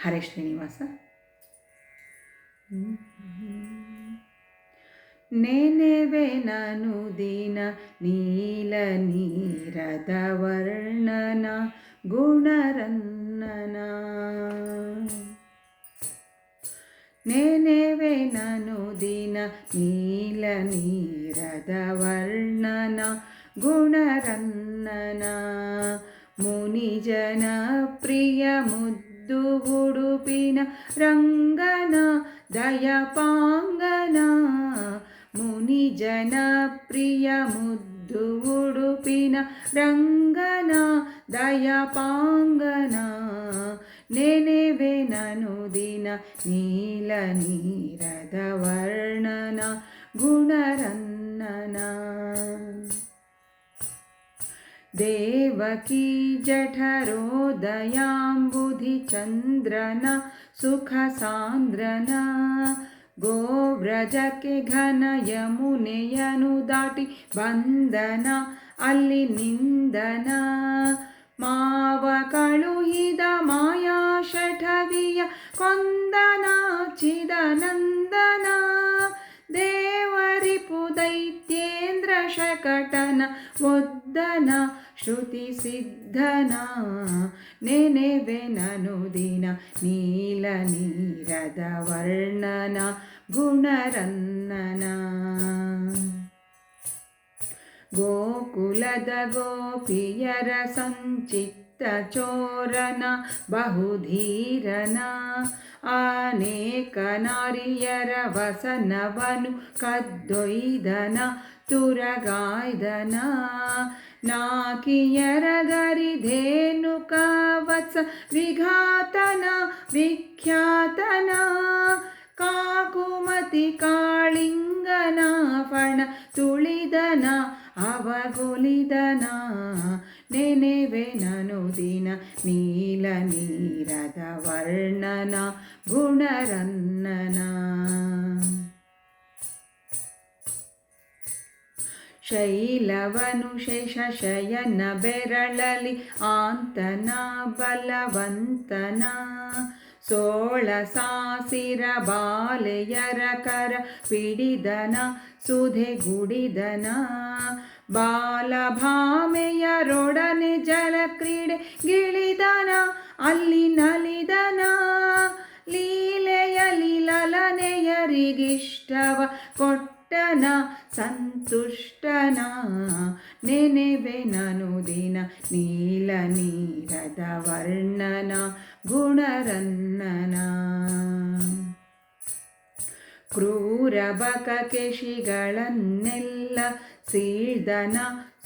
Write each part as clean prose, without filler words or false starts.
ಹರೇ ಶ್ರೀನಿವಾಸ. ನೆನೆವೆ ನಾನು ದಿನ ನೀಲ ನೀರದ ವರ್ಣನ ಗುಣರನ್ನನ. ನೆನೆವೆ ನಾನು ದಿನ ನೀಲ ನೀರದ ವರ್ಣನ ಗುಣರನ್ನನ. ಮುನಿಜನ ಪ್ರಿಯ ಮುದ್ದು ಉಡುಪಿನ ರಂಗನ ದಯಪಾಂಗನ. ಮುನಿಜನ ಪ್ರಿಯ ಮುದ್ದು ಉಡುಪಿನ ರಂಗನ ದಯಪಾಂಗನ. ನೆನೆವೆ ನಾನು ದಿನ ನೀಲ ನೀರದ ವರ್ಣನ ಗುಣರನ್ನನ. ದೇವಕೀ ಜಠರೋದಯಾಂಬುಧಿ ಚಂದ್ರನ ಸುಖ ಸಾಂದ್ರನ. ಗೋವ್ರಜಕ್ಕೆ ಘನ ಯಮುನೆಯನು ದಾಟಿ ಬಂದನ ಅಲ್ಲಿ ನಿಂದನ. ಮಾವ ಕಳುಹಿದ ಮಾಯಾ ಶಠವಿಯ ಕೊಂದನ ಚಿದನಂದನ. ದೇವರಿಪು ದೈತ್ಯೇಂದ್ರ ಶಕಟನ ಒದ್ದನ ಶ್ರುತಿ ಸಿದ್ಧನ. ನೆನೆವೆ ನಾನು ದಿನ ನೀಲ ನೀರದ ವರ್ಣನ ಗುಣರನ್ನನ. ಗೋಕುಲದ ಗೋಪಿಯರ ಸಂಚಿತ್ತ ಚೋರನ ಬಹುಧೀರನ. ಅನೇಕ ನಾರಿಯರ ವಸನವನು ಕದ್ದೊಯ್ದನ ತುರಗಾಯ್ದನ. ನಾಕಿಯರ ಗರಿಧೇನು ಕವತ್ಸ ವಿಘಾತನ ವಿಖ್ಯಾತನ. ಕಾಕುಮತಿ ಕಾಳಿಂಗನ ಫಣ ತುಳಿದನ ಅವಗುಲಿದನ. ನೆನೆವೆ ನಾನು ದಿನ ನೀಲ ನೀರದ ವರ್ಣನ ಗುಣರನ್ನನ. ಶೈಲವನು ಶೇಷಶಯನ ಬೆರಳಲಿ ಆಂತನ ಬಲವಂತನ. ಸೋಳ ಸಾಸಿರ ಬಾಲೆಯರ ಕರ ಪಿಡಿದನ ಸುಧೆಗುಡಿದನ. ಬಾಲಭಾಮೆಯರೊಡನೆ ಜಲಕ್ರೀಡೆ ಗಿಳಿದನ ಅಲ್ಲಿ ನಲಿದನ. ಲೀಲೆಯಲಿ ಲಲನೆಯರಿಗಿಷ್ಟವ ಕೊಟ್ಟನ ಸಂತುಷ್ಟನ. ನೆನೆವೆ ನಾನು ದಿನ ನೀಲ ನೀರದ ವರ್ಣನ ಗುಣರನ್ನನ. ಕ್ರೂರ ಬಕಕೇಶಿಗಳನ್ನೆಲ್ಲ ಸೀಳ್ದನ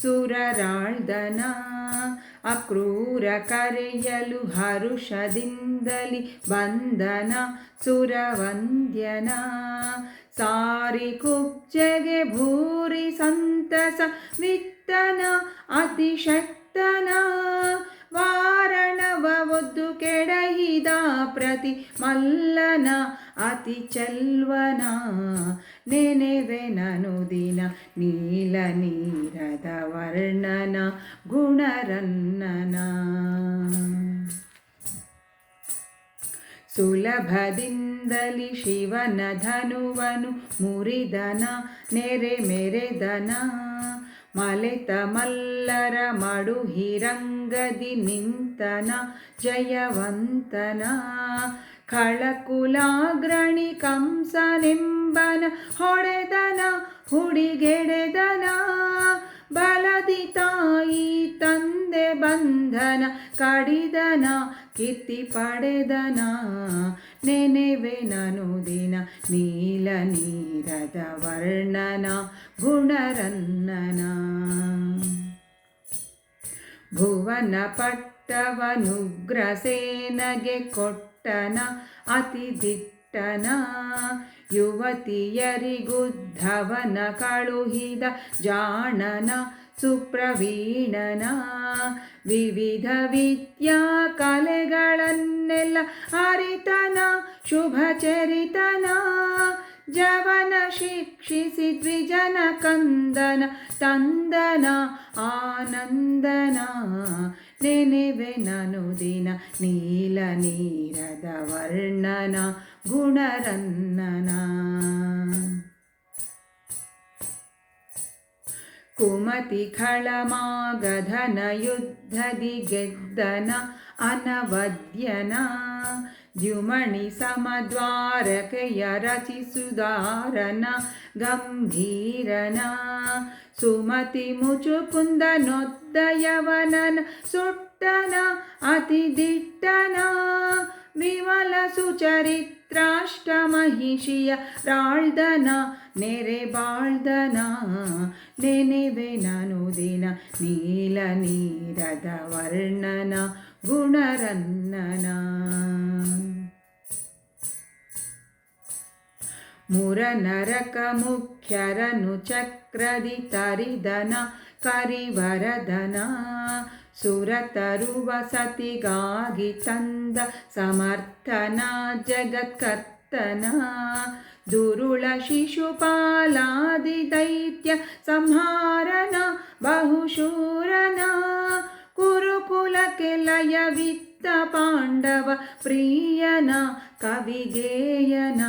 ಸುರರಾಳ್ದನ. ಅಕ್ರೂರ ಕರೆಯಲು ಹರುಷದಿಂದಲಿ ಬಂದನ ಸುರವಂದ್ಯನ. ಸಾರಿ ಕುಬ್ಜೆಗೆ ಭೂರಿ ಸಂತಸ ವಿತ್ತನ ಅತಿಶಕ್ತನ. ವಾರಣವ ಒದ್ದು ಕೆಡಹಿದ ಪ್ರತಿ ಮಲ್ಲನ ಅತಿ ಚೆಲ್ವನ. ನೆನೆವೆ ನಾನು ದಿನ ನೀಲ ನೀರದ ವರ್ಣನ ಗುಣರನ್ನನ. ಸುಲಭದಿಂದಲಿ ಶಿವನ ಧನುವನು ಮುರಿದನ ನೆರೆ ಮೆರೆದನ. ಮಲೆತ ಮಲ್ಲರ ಮಡುಹಿರಂಗದಿ ನಿಂತನ ಜಯವಂತನ. ಖಳಕುಲಾಗ್ರಣಿ ಕಂಸನೆಂಬನ ಹೊಡೆದನ ಹುಡಿಗೆಡೆದನ. ಬಲದಿ ತಾಯಿ ತಂದೆ ಬಂಧನ ಕಡಿದನ ಕೀರ್ತಿ ಪಡೆದನ. ನೆನೆವೆ ನಾನು ದಿನ ನೀಲ ನೀರದ ವರ್ಣನ ಗುಣರನ್ನನ. ಭುವನ ಪಟ್ಟವನುಗ್ರಸೇನಗೆ ಕೊಟ್ಟನ ಅತಿ ದಿಟ್ಟನ. ಯುವತಿಯರಿಗುದ್ಧವನ ಕಳುಹಿದ ಜಾಣನ ಸುಪ್ರವೀಣನ. ವಿವಿಧ ವಿದ್ಯಾ ಕಲೆಗಳನ್ನೆಲ್ಲ ಅರಿತನ ಶುಭಚರಿತನ. ಜವನ ಶಿಕ್ಷಿಸಿ ದ್ವಿಜನ ಕಂದನ ತಂದನ ಆನಂದನ ನೆನೆವೆ ನನುದಿನ ನೀಲ ನೀರದ ವರ್ಣನ ಗುಣರನ್ನನ ಕುಮತಿ ಖಳಮಾಗಧನ ಯುದ್ಧದಿ ಗೆದ್ದನ ಅನವದ್ಯನ ದ್ಯುಮಣಿ ಸಮದ್ವಾರಕೆಯ ರಚಿಸುದಾರನ ಗಂಭೀರನ ಸುಮತಿ ಮುಚುಕುಂದ ನೊದ್ದಯವನನ ಸುಟ್ಟನ ಅತಿ ದಿಟ್ಟನ ವಿಮಲ ಸುಚರಿತ್ರಾಷ್ಟ ಮಹಿಷಿಯ ರಾಳ್ದನ ನೆರೆ ಬಾಳ್ದನ ನೆನೆವೆ ನನುದಿನ ನೀಲ ನೀರದ ವರ್ಣನ ಗುಣರನ್ನನ ಮುರನರಕ ಮುಖ್ಯರನು ಚಕ್ರದಿ ತರಿದನ ಕರಿವರದನ ಸುರತರುವ ಸತಿಗಾಗಿ ತಂದ ಸಮರ್ಥನ ಜಗತ್ಕರ್ತನ ದುರುಳ ಶಿಶುಪಾಲಾದಿ ದೈತ್ಯ ಸಂಹಾರನ ಬಹುಶೂರನ ಕುರುಕುಲಕ್ಕೆ ಲಯವಿತ್ತ ಪಾಂಡವ ಪ್ರಿಯನ ಕವಿಗೇಯನ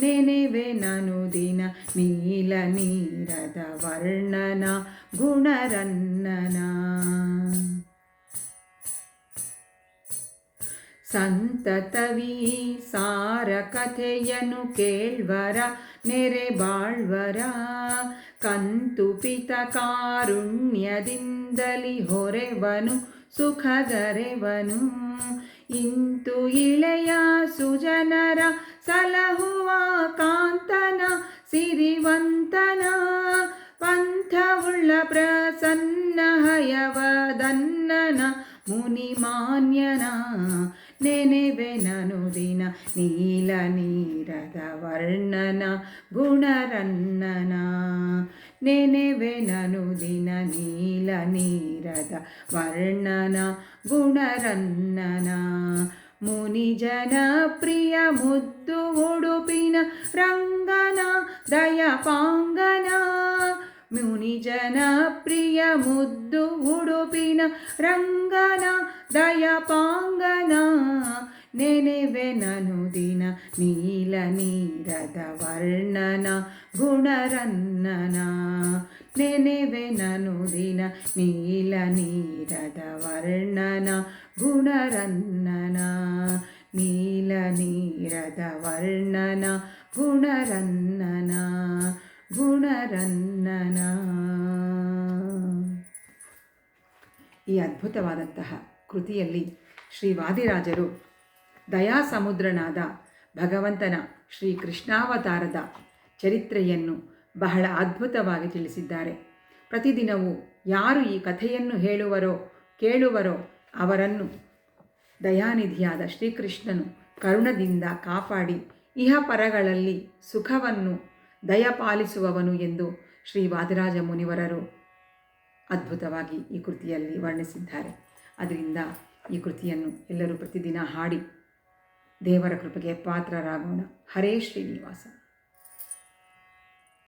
ನೆನೆವೆ ನನುದಿನ ನೀಲ ನೀರದ ವರ್ಣನ ಗುಣರನ್ನನ ಸಂತತವೀ ಸಾರ ಕಥೆಯನು ಕೇಳ್ವರ ನೆರೆ ಬಾಳ್ವರ ಕಂತುಪಿತ ಕಾರುಣ್ಯದಿಂದಲಿ ಹೊರೆವನು ಸುಖಗರೆವನು ಇಂತು ಇಳೆಯ ಸುಜನರ ಸಲಹುವ ಕಾಂತನ ಸಿರಿವಂತನ ಪಂಥವುಳ್ಳ ಪ್ರಸನ್ನ ಹಯವದನ್ನನ ಮುನಿಮಾನ್ಯನ ನೆನೆವೆ ನನುದಿನ ನೀಲ ನೀರದ ವರ್ಣನ ಗುಣರನ್ನನ ನೆನೆವೆ ನನುದಿನ ನೀಲ ನೀರದ ವರ್ಣನ ಗುಣರನ್ನನ ಮುನಿಜನ ಪ್ರಿಯ ಮುದ್ದು ಉಡುಪಿನ ರಂಗನ ದಯಪಾಂಗನ ಮುನಿಜನ ಪ್ರಿಯ ಮುದ್ದು ಉಡುಪಿನ ರಂಗನ ದಯಪಾಂಗನ ನೆನೆವೆ ನನುದಿನ ನೀಲ ನೀರದ ವರ್ಣನ ಗುಣರನ್ನನ ನೆನೆವೆ ನನುದಿನ ನೀಲ ನೀರದ ವರ್ಣನ ಗುಣರನ್ನನ ನೀಲ ನೀರದ ವರ್ಣನ ಗುಣರನ್ನನ ಗುಣರನ್ನನ. ಈ ಅದ್ಭುತವಾದಂತಹ ಕೃತಿಯಲ್ಲಿ ಶ್ರೀ ವಾದಿರಾಜರು ದಯಾಸಮುದ್ರನಾದ ಭಗವಂತನ ಶ್ರೀ ಕೃಷ್ಣಾವತಾರದ ಚರಿತ್ರೆಯನ್ನು ಬಹಳ ಅದ್ಭುತವಾಗಿ ತಿಳಿಸಿದ್ದಾರೆ. ಪ್ರತಿದಿನವೂ ಯಾರು ಈ ಕಥೆಯನ್ನು ಹೇಳುವರೋ ಕೇಳುವರೋ ಅವರನ್ನು ದಯಾನಿಧಿಯಾದ ಶ್ರೀಕೃಷ್ಣನು ಕರುಣದಿಂದ ಕಾಪಾಡಿ ಇಹಪರಗಳಲ್ಲಿ ಸುಖವನ್ನು ದಯಪಾಲಿಸುವವನು ಎಂದು ಶ್ರೀ ವಾದಿರಾಜ ಮುನಿವರರು ಅದ್ಭುತವಾಗಿ ಈ ಕೃತಿಯಲ್ಲಿ ವರ್ಣಿಸಿದ್ದಾರೆ. ಅದರಿಂದ ಈ ಕೃತಿಯನ್ನು ಎಲ್ಲರೂ ಪ್ರತಿದಿನ ಹಾಡಿ ದೇವರ ಕೃಪೆಗೆ ಪಾತ್ರರಾಗೋಣ. ಹರೇ ಶ್ರೀನಿವಾಸ.